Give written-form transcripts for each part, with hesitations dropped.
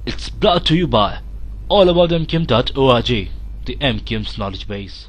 It's brought to you by allaboutmkim.org, the MKIM's knowledge base.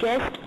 guest.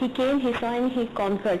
he came, he saw and he conquered.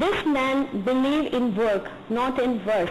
This man believe in work, not in words.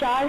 4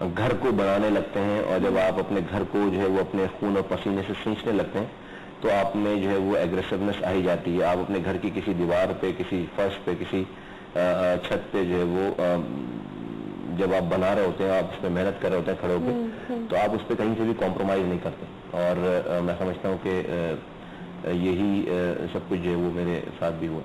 گھر کو بنانے لگتے ہیں اور جب آپ اپنے گھر کو جو ہے وہ اپنے خون اور پسینے سے سینچنے لگتے ہیں تو آپ میں جو ہے وہ ایگریسونیس آئی جاتی ہے. آپ اپنے گھر کی کسی دیوار پہ, کسی فرش پہ, کسی چھت پہ جو ہے وہ جب آپ بنا رہے ہوتے ہیں, آپ اس پہ محنت کر رہے ہوتے ہیں کھڑے ہو کے, تو آپ اس پہ کہیں سے بھی کمپرومائز نہیں کرتے. اور میں سمجھتا ہوں کہ یہی سب کچھ جو ہے وہ میرے ساتھ بھی ہوا.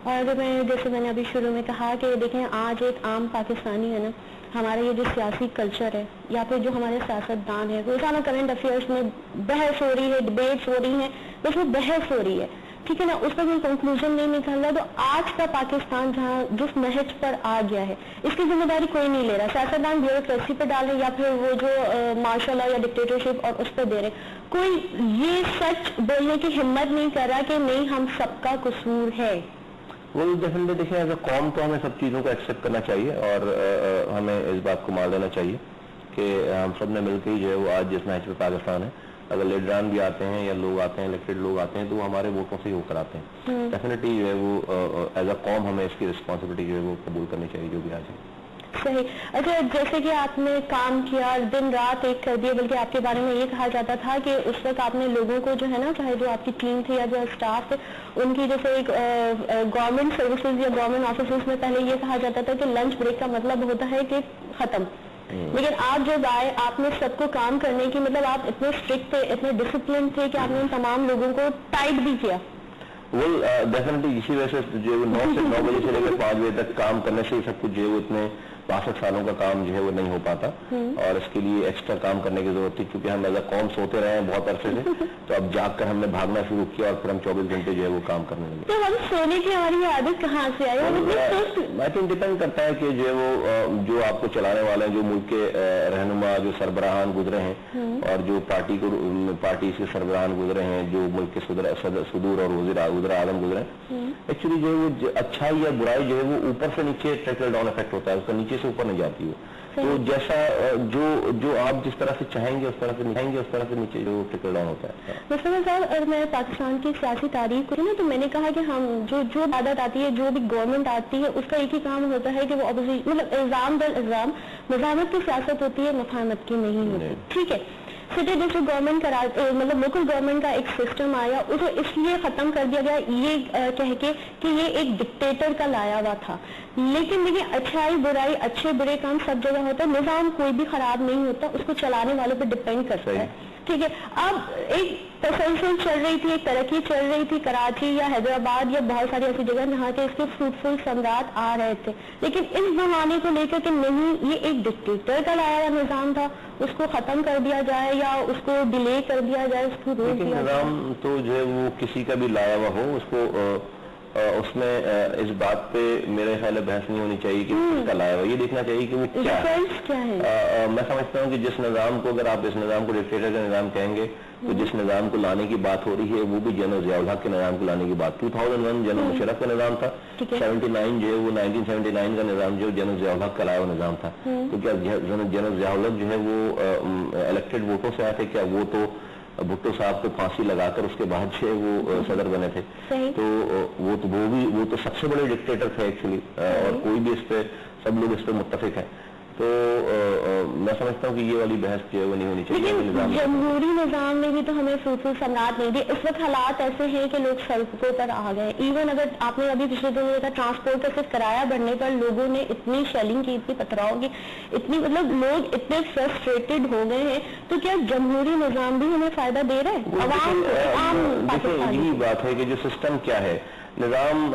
اور جیسے میں نے ابھی شروع میں کہا کہ دیکھیں آج ایک عام پاکستانی ہے نا, ہمارا یہ جو سیاسی کلچر ہے یا پھر جو ہمارے سیاستدان ہیں, روزانہ کرنٹ افیئرس میں بحث ہو رہی ہے, ڈبیٹس ہو رہی ہیں, بس وہ بحث ہو رہی ہے, ٹھیک ہے نا, اس کا کوئی کنکلوژن نہیں نکل رہا. تو آج کا پاکستان جہاں جس نہج پر آ گیا ہے اس کی ذمہ داری کوئی نہیں لے رہا. سیاستدان بیوروکریسی پہ ڈالے یا پھر وہ جو مارشل لا یا ڈکٹیٹرشپ اور اس پہ دے رہے, کوئی یہ سچ بولنے کی ہمت نہیں کر رہا کہ نہیں ہم سب کا قصور ہے. وہ ڈیفینیٹلی دیکھیں ایز اے قوم تو ہمیں سب چیزوں کو ایکسیپٹ کرنا چاہیے اور ہمیں اس بات کو مان لینا چاہیے کہ ہم سب نے مل کے ہی جو ہے وہ آج جس نہج پہ پاکستان ہے, اگر لیڈران بھی آتے ہیں یا لوگ آتے ہیں, الیکٹڈ لوگ آتے ہیں, تو وہ ہمارے ووٹوں سے ہی ہو کر آتے ہیں. ڈیفینیٹلی جو ہے وہ ایز اے قوم ہمیں اس کی رسپانسبلٹی جو ہے وہ قبول کرنی چاہیے جو بھی آ جائے. صحیح. اچھا, جیسے کہ آپ نے کام کیا, دن رات ایک کر دیا, بلکہ آپ کے بارے میں یہ کہا جاتا تھا کہ اس وقت آپ نے لوگوں کو جو ہے نا, چاہے جو آپ کی ٹیم تھی یا جو اسٹاف تھے, ان کی جیسے ایک گورنمنٹ سروسز یا گورنمنٹ آفیسز میں پہلے یہ کہا جاتا تھا کہ لنچ بریک کا مطلب ہوتا ہے کہ ختم. لیکن آپ جب آئے آپ نے سب کو کام کرنے کی, مطلب آپ اتنے اسٹرکٹ تھے, اتنے ڈسپلن تھے کہ آپ نے ان تمام لوگوں کو ٹائٹ بھی کیا. ڈیفینیٹلی اسی وجہ سے جو ہے 9 سے 9 بجے سے لے کر 5 بجے تک کام کرنے سے سب کچھ جو ہے وہ اتنے 62 سالوں کا کام جو ہے وہ نہیں ہو پاتا, اور اس کے لیے ایکسٹرا کام کرنے کی ضرورت تھی. کیونکہ ہم ایز اے قوم سوتے رہے ہیں بہت عرصے سے, تو اب جاگ کر ہم نے بھاگنا شروع کیا اور پھر ہم 24 گھنٹے جو ہے وہ کام کرنے لگے. تو ہم سونے کی ہماری عادت کہاں سے آئی؟ میں تو ڈپینڈ کرتا ہے کہ جو ہے وہ جو آپ کو چلانے والے ہیں, جو ملک کے رہنما, جو سربراہان گزرے ہیں, اور جو پارٹی سے سربراہان گزرے ہیں, جو ملک کے صدور اور وزیر اعظم گزرے ہیں, ایکچولی جو ہے وہ اچھائی یا برائی جو ہے وہ اوپر سے نیچے ٹریکل ڈاؤن افیکٹ ہوتا ہے, اس کا نیچے سے اوپر نہیں جاتی ہے. تو جیسا جو آپ جس طرح سے چاہیں گے اس طرح سے نیچے جو ٹریکل ڈاؤن ہوتا ہے. مثلا صاحب, اور میں پاکستان کی سیاسی تاریخ کو نا, تو میں نے کہا کہ ہم جو عادت آتی ہے, جو بھی گورنمنٹ آتی ہے, اس کا ایک ہی کام ہوتا ہے کہ وہ مطلب الزام در الزام, مزاحمت کی سیاست ہوتی ہے, مفاہمت کی نہیں ہوتی. ٹھیک ہے, سٹی ڈسٹرکٹ گورنمنٹ مطلب لوکل گورنمنٹ کا ایک سسٹم آیا, اسے اس لیے ختم کر دیا گیا یہ کہہ کے کہ یہ ایک ڈکٹیٹر کا لایا ہوا تھا. لیکن دیکھیے, اچھائی برائی, اچھے برے کام سب جگہ ہوتا ہے, نظام کوئی بھی خراب نہیں ہوتا, اس کو چلانے والوں پہ ڈپینڈ کرتا ہے. ٹھیک ہے, اب ایک تسلسل چل رہی تھی, ایک ترقی چل رہی تھی کراچی یا حیدرآباد یا بہت ساری ایسی جگہ جہاں کے اس کے فروٹفل ثمرات آ رہے تھے, لیکن اس زمانے کو لے کر کہ نہیں یہ ایک ڈکٹیٹر کا لایا ہوا نظام تھا, اس کو ختم کر دیا جائے یا اس کو ڈیلے کر دیا جائے, اس کو روک دیا جائے. نظام تو جو ہے وہ کسی کا بھی لایا ہوا ہو, اس کو اس میں اس بات پہ میرے خیال بحث نہیں ہونی چاہیے کہ اس کا لایا ہوا, یہ دیکھنا چاہیے کہ وہ کیا ہے. میں سمجھتا ہوں کہ جس نظام کو, اگر آپ اس نظام کو ڈکٹیٹر کا نظام کہیں گے, تو جس نظام کو لانے کی بات ہو رہی ہے وہ بھی جنرل ضیاء الحق کے نظام کو لانے کی بات. 2001 جنرل مشرف کا نظام تھا, 79 جو ہے وہ 1979 کا نظام جو جنرل ضیاء الحق کا لایا ہوا نظام تھا. کیونکہ جنرل ضیاء الحق جو ہے وہ الیکٹڈ ووٹوں سے آئے تھے, کیا وہ تو بھٹو صاحب کو پھانسی لگا کر اس کے بعد جو ہے وہ صدر بنے تھے, تو وہ تو سب سے بڑے ڈکٹیٹر تھے ایکچولی, اور کوئی بھی اس پہ, سب لوگ اس پہ متفق ہیں. تو میں سمجھتا ہوں کہ یہ والی بحث جو ہے وہ نہیں ہونی چاہیے. جمہوری نظام میں بھی تو ہمیں فروٹفل ثمرات نہیں دی. اس وقت حالات ایسے ہیں کہ لوگ سڑکوں پر آ گئے. ایون اگر آپ نے ابھی پچھلے دنوں دیکھا, ٹرانسپورٹ کا صرف کرایہ بڑھنے پر لوگوں نے اتنی شیلنگ کی, اتنی پتھراؤ کی, اتنی مطلب لوگ اتنے فرسٹریٹڈ ہو گئے ہیں. تو کیا جمہوری نظام بھی ہمیں فائدہ دے رہا ہے عوام کو؟ یہی بات ہے کہ جو سسٹم کیا ہے, نظام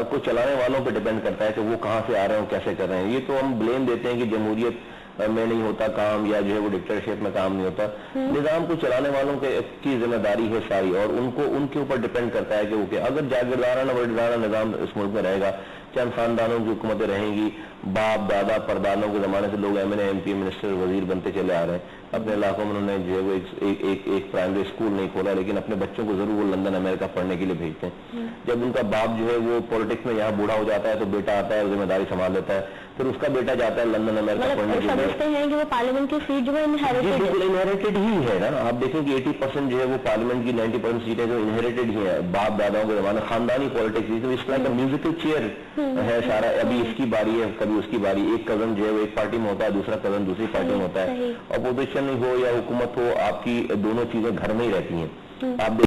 کو چلانے والوں پہ ڈیپینڈ کرتا ہے کہ وہ کہاں سے آ رہے ہیں, کیسے کر رہے ہیں. یہ تو ہم بلیم دیتے ہیں کہ جمہوریت میں نہیں ہوتا کام, یا جو ہے وہ ڈکٹیٹرشپ میں کام نہیں ہوتا. نظام کو چلانے والوں کی ذمہ داری ہے ساری, اور ان کے اوپر ڈیپینڈ کرتا ہے کہ وہ اگر جاگیردارانہ وردارانہ نظام اس ملک میں رہے گا, چند خاندانوں کی حکومتیں رہیں گی, باپ دادا پردادوں کے زمانے سے لوگ ایم این اے, MP, منسٹر, وزیر بنتے چلے آ رہے ہیں. اپنے علاقوں میں انہوں نے جو ہے وہ ایک پرائمری اسکول نہیں کھولا, لیکن اپنے بچوں کو ضرور وہ لندن امریکہ پڑھنے کے لیے بھیجتے ہیں. جب ان کا باپ جو ہے وہ پولیٹکس میں یہاں بوڑھا ہو جاتا ہے تو بیٹا آتا ہے, ذمہ داری سنبھال لیتا ہے. پھر اس کا بیٹا جاتا ہے لندن امریکہ پڑھنے کے لیے. سمجھتے ہیں کہ وہ پارلیمنٹ کی سیٹ جو ہے بالکل انہیریٹڈ ہی ہے نا. آپ دیکھیں کہ 80% جو ہے وہ پارلیمنٹ کی 90% سیٹیں جو انہیریٹڈ ہی ہیں باپ داداؤں کے زمانے, خاندانی پالیٹکس. تو اس طرح کا میوزیکل چیئر ہے سارا. ابھی اس کی باری ہے, کبھی اس کی باری. ایک کزن جو ہے وہ ایک پارٹی میں ہوتا ہے, دوسرا کزن دوسری پارٹی میں ہوتا ہے. اپوزیشن ہو یا حکومت ہو, آپ کی دونوں چیزیں گھر میں ہی رہتی ہیں. آپ